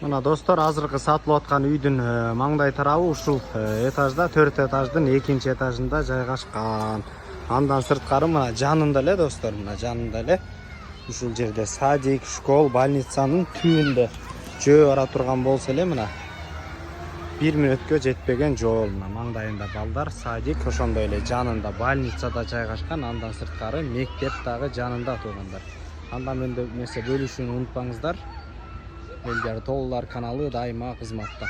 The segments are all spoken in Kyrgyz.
Мына достор, азыркы сатылып аткан үйдүн маңдай тарабы ушул этажда, 4 этаждын 2-нчи этажында жайгашкан. Андан сырткары мына жанында эле достор, мына жанында эле ушул жерде садик, школ, больницанын түбүндө жөө бара турган болсо эле мына 1 мүнөткө жетпеген жол. Мына маңдайында балдар, садик, ошондой эле жанында больницада жайгашкан. Андан сырткары мектеп дагы жанында тургандар. Андан нерсе бөлүшүүнү унутпаңыздар. Элдер Толлар каналы дайыма кызматта.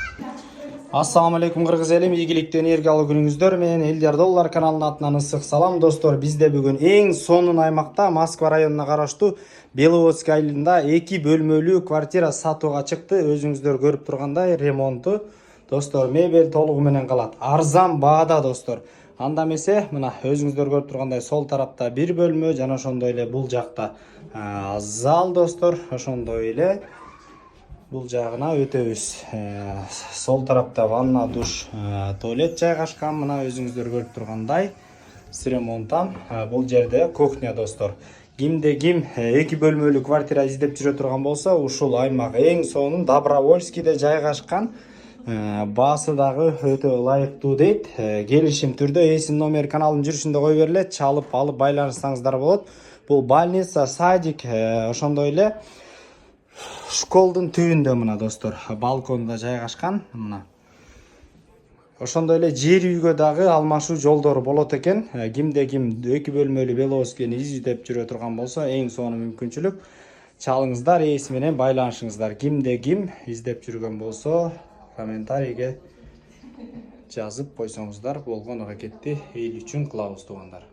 Ассаламу алейкум кыргыз элим, ийгиликтүү энергиялуу күнүңүздөр менен Элдер Доллар каналынын атынан ысык салам достор. Бизде бүгүн эң сонун аймакта Москва районуна караштуу Беловодский айылында 2 бөлмөлүү квартира сатууга чыкты. Өзүңүздөр көрүп тургандай ремонту достор, мебель толугу менен калат. Арзан баада достор. Анда эмесе мына өзүңүздөр көрүп тургандай сол тарапта 1 бөлмө жана ошондой эле бул жакта зал достор, ошондой эле бул жагына өтөбүз. Сол тарапта ванна, душ, туалет жайгашкан. Мына өзүңүздөр көрүп тургандай с ремонтан. Бул жерде кухня достор. Кимде ким 2 бөлмөлүү квартира издеп жүрө турган болсо, ушул аймак эң сонун Добровольскийде жайгашкан. Баасы дагы өтө ылайыктуу дейт. Келишим түрдө эсин номер каналдын жүрүшүндө кой берилет. Чалып алып байланышсаңыздар болот. Бул больница, садик, ошондой эле школдун түбүндө мына достор, балконда жайгашкан. Мына ошондой эле жер үйгө дагы алмашуу жолдору болот экен. Кимде ким 2 бөлмөлүү Беловодскийни издеп жүрө турган болсо, эң сонун мүмкүнчүлүк. Чалыңыздар, эси менен байланышыңыздар. Кимде ким издеп жүргөн болсо, комментарийге жазып койсоңуздар болгон аракетти эл үчүн кылабыз туугандар.